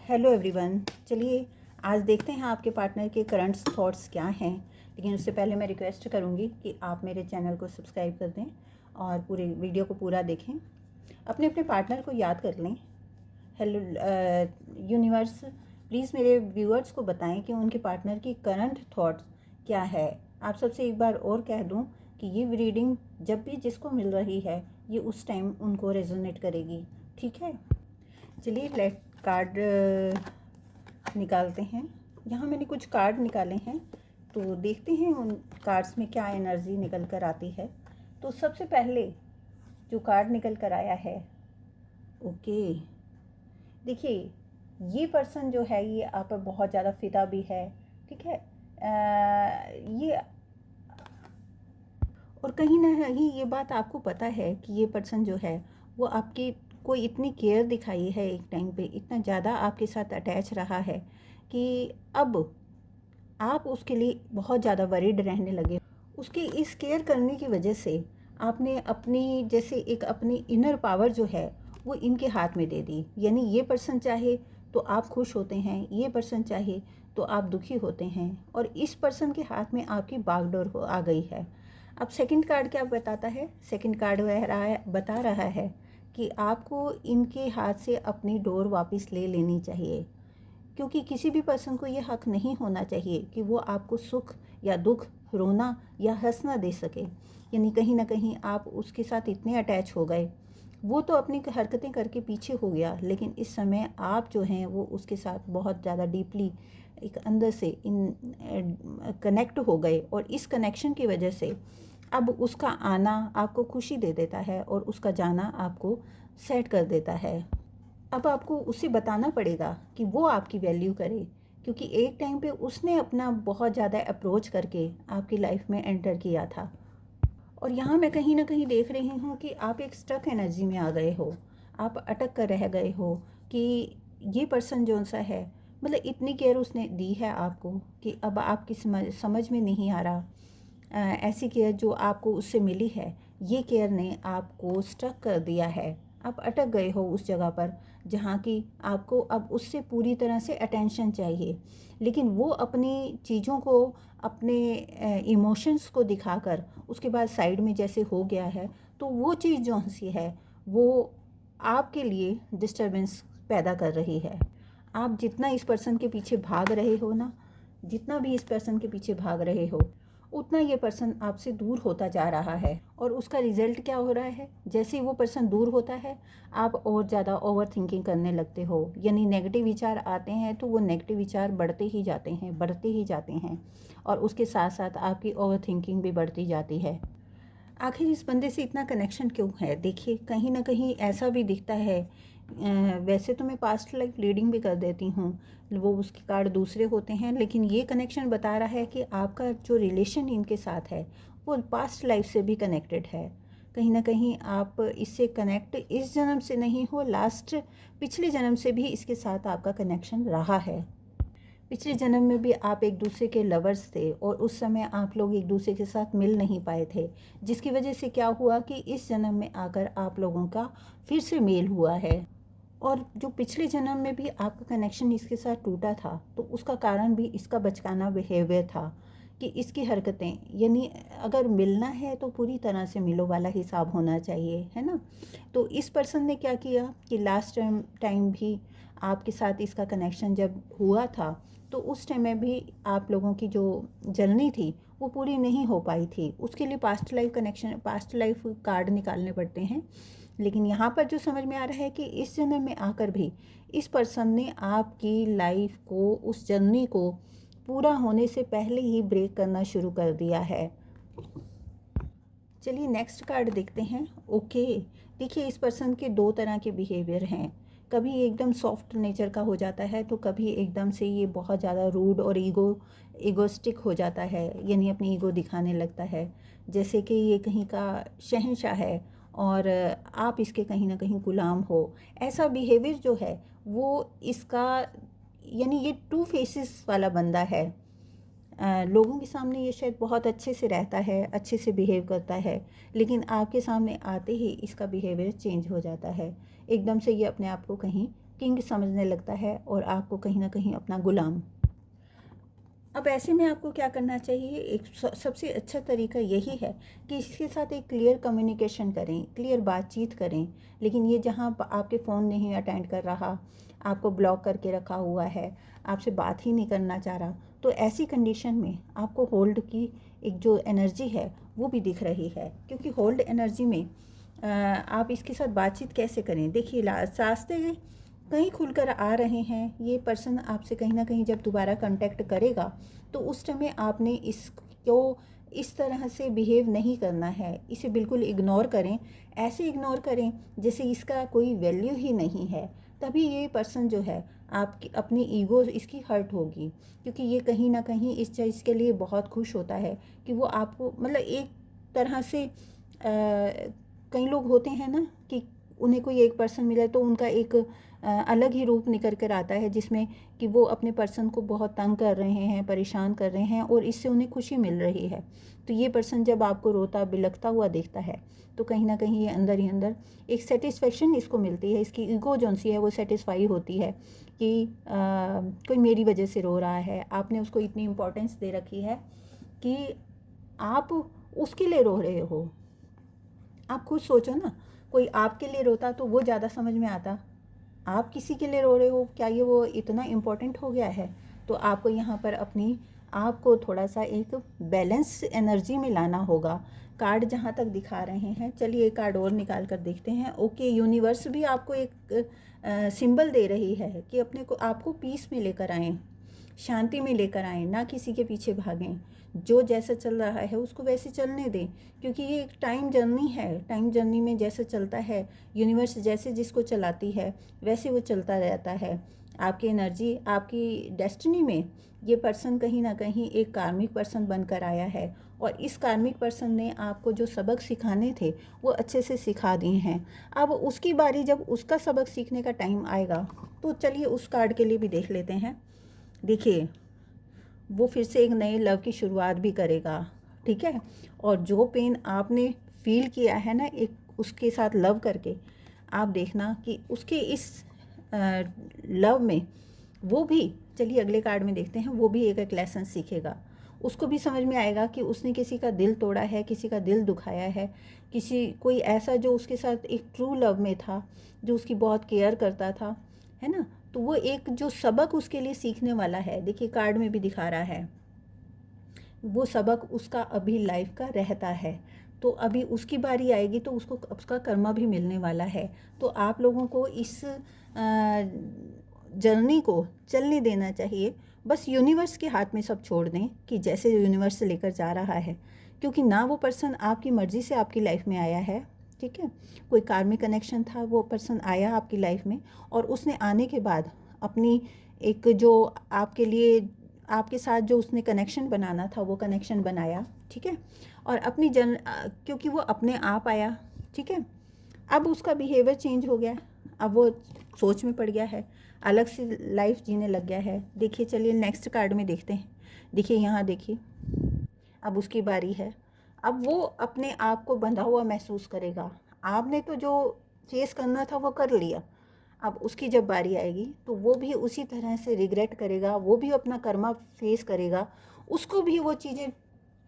Hello everyone. चलिए आज देखते हैं आपके पार्टनर के करंट थॉट्स क्या हैं। लेकिन उससे पहले मैं रिक्वेस्ट करूंगी कि आप मेरे चैनल को सब्सक्राइब कर दें और पूरे वीडियो को पूरा देखें। अपने अपने पार्टनर को याद कर लें। हेलो यूनिवर्स, प्लीज़ मेरे व्यूअर्स को बताएं कि उनके पार्टनर की करंट थॉट्स क्या है। आप सबसे एक बार और कह दूं कि ये रीडिंग जब भी जिसको मिल रही है ये उस टाइम उनको रेजोनेट करेगी। ठीक है, चलिए लेट कार्ड निकालते हैं। यहाँ मैंने कुछ कार्ड निकाले हैं, तो देखते हैं उन कार्ड्स में क्या एनर्जी निकल कर आती है। तो सबसे पहले जो कार्ड निकल कर आया है, ओके, देखिए ये पर्सन जो है ये आप पर बहुत ज़्यादा फिदा भी है। ठीक है, ये और कहीं ना कहीं ये बात आपको पता है कि ये पर्सन जो है वो आपकी कोई इतनी केयर दिखाई है, एक टाइम पे इतना ज़्यादा आपके साथ अटैच रहा है कि अब आप उसके लिए बहुत ज़्यादा वरीड रहने लगे। उसकी इस केयर करने की वजह से आपने अपनी जैसे एक अपनी इनर पावर जो है वो इनके हाथ में दे दी। यानी ये पर्सन चाहे तो आप खुश होते हैं, ये पर्सन चाहे तो आप दुखी होते हैं, और इस पर्सन के हाथ में आपकी बागडोर आ गई है। अब सेकंड कार्ड क्या बताता है? सेकंड कार्ड बता रहा है कि आपको इनके हाथ से अपनी डोर वापस ले लेनी चाहिए, क्योंकि किसी भी पर्सन को ये हक नहीं होना चाहिए कि वो आपको सुख या दुख, रोना या हंसना दे सके। यानी कहीं ना कहीं आप उसके साथ इतने अटैच हो गए, वो तो अपनी हरकतें करके पीछे हो गया, लेकिन इस समय आप जो हैं वो उसके साथ बहुत ज़्यादा डीपली एक अंदर से कनेक्ट हो गए, और इस कनेक्शन की वजह से अब उसका आना आपको खुशी दे देता है और उसका जाना आपको सेट कर देता है। अब आपको उसे बताना पड़ेगा कि वो आपकी वैल्यू करे, क्योंकि एक टाइम पे उसने अपना बहुत ज़्यादा अप्रोच करके आपकी लाइफ में एंटर किया था। और यहाँ मैं कहीं ना कहीं देख रही हूँ कि आप एक स्टक एनर्जी में आ गए हो, आप अटक कर रह गए हो कि ये पर्सन जो सा है, मतलब इतनी केयर उसने दी है आपको कि अब आपकी समझ में नहीं आ रहा। ऐसी केयर जो आपको उससे मिली है, ये केयर ने आपको स्टक कर दिया है। आप अटक गए हो उस जगह पर जहाँ की आपको अब उससे पूरी तरह से अटेंशन चाहिए, लेकिन वो अपनी चीज़ों को, अपने इमोशंस को दिखाकर उसके बाद साइड में जैसे हो गया है, तो वो चीज़ जो सी है वो आपके लिए डिस्टरबेंस पैदा कर रही है। आप जितना इस पर्सन के पीछे भाग रहे हो ना, जितना भी इस पर्सन के पीछे भाग रहे हो, उतना ये पर्सन आपसे दूर होता जा रहा है। और उसका रिजल्ट क्या हो रहा है? जैसे ही वो पर्सन दूर होता है आप और ज़्यादा ओवर थिंकिंग करने लगते हो। यानी नेगेटिव विचार आते हैं तो वो नेगेटिव विचार बढ़ते ही जाते हैं, बढ़ते ही जाते हैं, और उसके साथ साथ आपकी ओवर थिंकिंग भी बढ़ती जाती है। आखिर इस बंदे से इतना कनेक्शन क्यों है? देखिए कहीं ना कहीं ऐसा भी दिखता है। वैसे तो मैं पास्ट लाइफ रीडिंग भी कर देती हूँ, वो उसके कार्ड दूसरे होते हैं, लेकिन ये कनेक्शन बता रहा है कि आपका जो रिलेशन इनके साथ है वो पास्ट लाइफ से भी कनेक्टेड है। कहीं ना कहीं आप इससे कनेक्ट इस जन्म से नहीं हो, लास्ट पिछले जन्म से भी इसके साथ आपका कनेक्शन रहा है। पिछले जन्म में भी आप एक दूसरे के लवर्स थे और उस समय आप लोग एक दूसरे के साथ मिल नहीं पाए थे, जिसकी वजह से क्या हुआ कि इस जन्म में आकर आप लोगों का फिर से मेल हुआ है। और जो पिछले जन्म में भी आपका कनेक्शन इसके साथ टूटा था, तो उसका कारण भी इसका बचकाना बिहेवियर था कि इसकी हरकतें, यानी अगर मिलना है तो पूरी तरह से मिलो वाला हिसाब होना चाहिए, है ना। तो इस पर्सन ने क्या किया कि लास्ट टाइम भी आपके साथ इसका कनेक्शन जब हुआ था, तो उस टाइम में भी आप लोगों की जो जर्नी थी वो पूरी नहीं हो पाई थी। उसके लिए past life connection, past life card निकालने पड़ते हैं। लेकिन यहाँ पर जो समझ में आ रहा है कि इस जन्म में आकर भी इस पर्सन ने आपकी लाइफ को, उस जर्नी को पूरा होने से पहले ही ब्रेक करना शुरू कर दिया है। चलिए नेक्स्ट कार्ड देखते हैं। ओके, देखिए इस पर्सन के दो तरह के बिहेवियर हैं। कभी एकदम सॉफ्ट नेचर का हो जाता है, तो कभी एकदम से ये बहुत ज़्यादा रूड और ईगोस्टिक हो जाता है, यानी अपनी ईगो दिखाने लगता है, जैसे कि ये कहीं का शहंशाह है और आप इसके कहीं ना कहीं गुलाम हो। ऐसा बिहेवियर जो है वो इसका, यानी ये टू फेसेस वाला बंदा है। लोगों के सामने ये शायद बहुत अच्छे से रहता है, अच्छे से बिहेव करता है, लेकिन आपके सामने आते ही इसका बिहेवियर चेंज हो जाता है। एकदम से ये अपने आप को कहीं किंग समझने लगता है और आपको कहीं ना कहीं अपना गुलाम। अब ऐसे में आपको क्या करना चाहिए, एक सबसे अच्छा तरीका यही है कि इसके साथ एक क्लियर कम्युनिकेशन करें, क्लियर बातचीत करें। लेकिन ये जहाँ आपके फ़ोन नहीं अटेंड कर रहा, आपको ब्लॉक करके रखा हुआ है, आपसे बात ही नहीं करना चाह रहा, तो ऐसी कंडीशन में आपको होल्ड की एक जो एनर्जी है वो भी दिख रही है। क्योंकि होल्ड एनर्जी में आप इसके साथ बातचीत कैसे करें, देखिए रास्ते कहीं खुलकर आ रहे हैं। ये पर्सन आपसे कहीं ना कहीं जब दोबारा कांटेक्ट करेगा तो उस समय आपने इसको इस तरह से बिहेव नहीं करना है, इसे बिल्कुल इग्नोर करें। ऐसे इग्नोर करें जैसे इसका कोई वैल्यू ही नहीं है। तभी ये पर्सन जो है आपकी अपनी ईगो इसकी हर्ट होगी, क्योंकि ये कहीं ना कहीं इस चीज़ के लिए बहुत खुश होता है कि वो आपको मतलब एक तरह से कई लोग होते हैं ना कि उन्हें कोई एक पर्सन मिला तो उनका एक अलग ही रूप निकल कर आता है, जिसमें कि वो अपने पर्सन को बहुत तंग कर रहे हैं, परेशान कर रहे हैं और इससे उन्हें खुशी मिल रही है। तो ये पर्सन जब आपको रोता बिलखता हुआ देखता है तो कहीं ना कहीं ये अंदर ही अंदर एक सेटिस्फेक्शन इसको मिलती है, इसकी ईगो जो सी है वो सेटिस्फाई होती है कि कोई मेरी वजह से रो रहा है। आपने उसको इतनी इम्पोर्टेंस दे रखी है कि आप उसके लिए रो रहे हो। आप खुद सोचो ना, कोई आपके लिए रोता तो वो ज़्यादा समझ में आता। आप किसी के लिए रो रहे हो, क्या ये वो इतना इम्पोर्टेंट हो गया है? तो आपको यहाँ पर अपनी आप को थोड़ा सा एक बैलेंस एनर्जी में लाना होगा। कार्ड जहाँ तक दिखा रहे हैं, चलिए एक कार्ड और निकाल कर देखते हैं। ओके, यूनिवर्स भी आपको एक सिंबल दे रही है कि अपने को आपको पीस में लेकर आएँ, शांति में लेकर आएँ, ना किसी के पीछे भागें। जो जैसा चल रहा है उसको वैसे चलने दें, क्योंकि ये एक टाइम जर्नी है। टाइम जर्नी में जैसे चलता है यूनिवर्स, जैसे जिसको चलाती है वैसे वो चलता रहता है। आपकी एनर्जी, आपकी डेस्टिनी में ये पर्सन कहीं ना कहीं एक कार्मिक पर्सन बनकर आया है और इस कार्मिक पर्सन ने आपको जो सबक सिखाने थे वो अच्छे से सिखा दिए हैं। अब उसकी बारी, जब उसका सबक सीखने का टाइम आएगा तो चलिए उस कार्ड के लिए भी देख लेते हैं। देखिए, वो फिर से एक नए लव की शुरुआत भी करेगा, ठीक है। और जो पेन आपने फील किया है ना एक उसके साथ लव करके, आप देखना कि उसके इस लव में वो भी, चलिए अगले कार्ड में देखते हैं, वो भी एक लेसन सीखेगा। उसको भी समझ में आएगा कि उसने किसी का दिल तोड़ा है, किसी का दिल दुखाया है, किसी कोई ऐसा जो उसके साथ एक ट्रू लव में था, जो उसकी बहुत केयर करता था, है ना। तो वो एक जो सबक उसके लिए सीखने वाला है, देखिए कार्ड में भी दिखा रहा है, वो सबक उसका अभी लाइफ का रहता है। तो अभी उसकी बारी आएगी तो उसको उसका कर्मा भी मिलने वाला है। तो आप लोगों को इस जर्नी को चलने देना चाहिए। बस यूनिवर्स के हाथ में सब छोड़ दें कि जैसे यूनिवर्स लेकर जा रहा है, क्योंकि ना वो पर्सन आपकी मर्ज़ी से आपकी लाइफ में आया है, ठीक है। कोई कार्मिक कनेक्शन था, वो पर्सन आया आपकी लाइफ में और उसने आने के बाद अपनी एक जो आपके लिए आपके साथ जो उसने कनेक्शन बनाना था वो कनेक्शन बनाया, ठीक है। और अपनी क्योंकि वो अपने आप आया, ठीक है। अब उसका बिहेवियर चेंज हो गया, अब वो सोच में पड़ गया है, अलग सी लाइफ जीने लग गया है। देखिए, चलिए नेक्स्ट कार्ड में देखते हैं। देखिए यहाँ देखिए, अब उसकी बारी है। अब वो अपने आप को बंधा हुआ महसूस करेगा। आपने तो जो फेस करना था वो कर लिया, अब उसकी जब बारी आएगी तो वो भी उसी तरह से रिग्रेट करेगा, वो भी अपना कर्मा फेस करेगा। उसको भी वो चीज़ें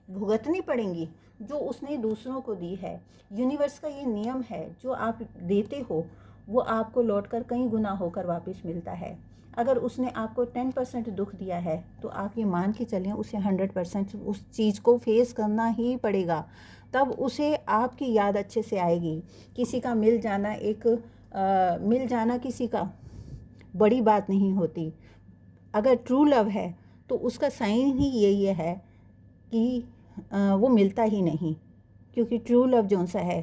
भुगतनी पड़ेंगी जो उसने दूसरों को दी है। यूनिवर्स का ये नियम है, जो आप देते हो वो आपको लौटकर कई गुना होकर वापस मिलता है। अगर उसने आपको 10% दुख दिया है तो आप ये मान के चलें उसे 100% उस चीज़ को फेस करना ही पड़ेगा। तब उसे आपकी याद अच्छे से आएगी। किसी का मिल जाना मिल जाना किसी का बड़ी बात नहीं होती। अगर ट्रू लव है तो उसका साइन ही यही है कि वो मिलता ही नहीं, क्योंकि ट्रू लव जौन सा है,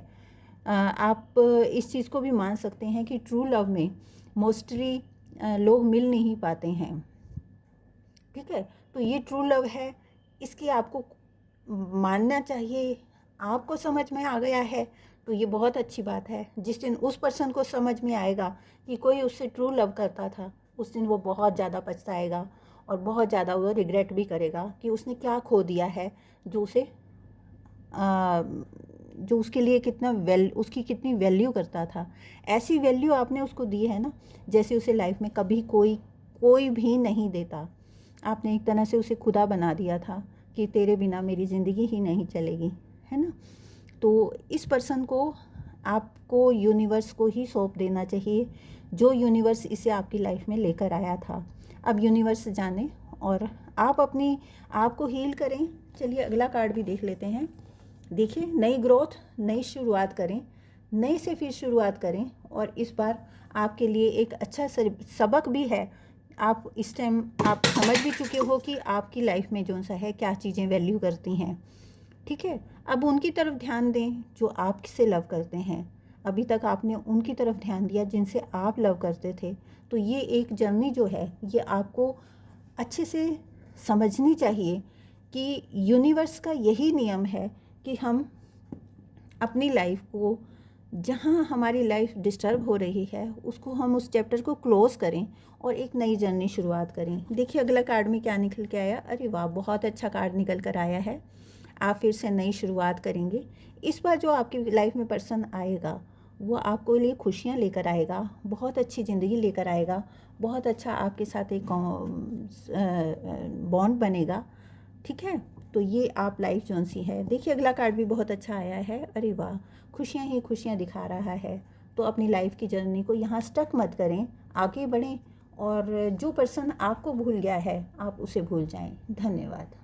आप इस चीज़ को भी मान सकते हैं कि ट्रू लव में मोस्टली लोग मिल नहीं पाते हैं, ठीक है। तो ये ट्रू लव है, इसकी आपको मानना चाहिए। आपको समझ में आ गया है तो ये बहुत अच्छी बात है। जिस दिन उस पर्सन को समझ में आएगा कि कोई उससे ट्रू लव करता था, उस दिन वो बहुत ज़्यादा पछताएगा और बहुत ज़्यादा वो रिग्रेट भी करेगा कि उसने क्या खो दिया है जो उसे जो उसके लिए उसकी कितनी वैल्यू करता था, ऐसी वैल्यू आपने उसको दी है ना, जैसे उसे लाइफ में कभी कोई भी नहीं देता। आपने एक तरह से उसे खुदा बना दिया था कि तेरे बिना मेरी ज़िंदगी ही नहीं चलेगी, है ना। तो इस पर्सन को आपको यूनिवर्स को ही सौंप देना चाहिए, जो यूनिवर्स इसे आपकी लाइफ में लेकर आया था। अब यूनिवर्स जाने और आप अपनी आप को हील करें। चलिए अगला कार्ड भी देख लेते हैं। देखिए, नई ग्रोथ, नई शुरुआत करें, नई से फिर शुरुआत करें। और इस बार आपके लिए एक अच्छा सबक भी है। आप इस टाइम आप समझ भी चुके हो कि आपकी लाइफ में जो सा है क्या चीज़ें वैल्यू करती हैं, ठीक है। अब उनकी तरफ ध्यान दें जो आपसे लव करते हैं। अभी तक आपने उनकी तरफ ध्यान दिया जिनसे आप लव करते थे। तो ये एक जर्नी जो है ये आपको अच्छे से समझनी चाहिए कि यूनिवर्स का यही नियम है कि हम अपनी लाइफ को, जहाँ हमारी लाइफ डिस्टर्ब हो रही है, उसको हम उस चैप्टर को क्लोज़ करें और एक नई जर्नी शुरुआत करें। देखिए अगला कार्ड में क्या निकल के आया। अरे वाह, बहुत अच्छा कार्ड निकल कर आया है। आप फिर से नई शुरुआत करेंगे। इस बार जो आपकी लाइफ में पर्सन आएगा वो आपको लिए खुशियाँ लेकर आएगा, बहुत अच्छी ज़िंदगी लेकर आएगा, बहुत अच्छा आपके साथ एक बॉन्ड बनेगा, ठीक है। तो ये आप लाइफ जोन सी है। देखिए अगला कार्ड भी बहुत अच्छा आया है। अरे वाह, खुशियाँ ही खुशियाँ दिखा रहा है। तो अपनी लाइफ की जर्नी को यहाँ स्टक मत करें, आगे बढ़ें और जो पर्सन आपको भूल गया है आप उसे भूल जाएं। धन्यवाद।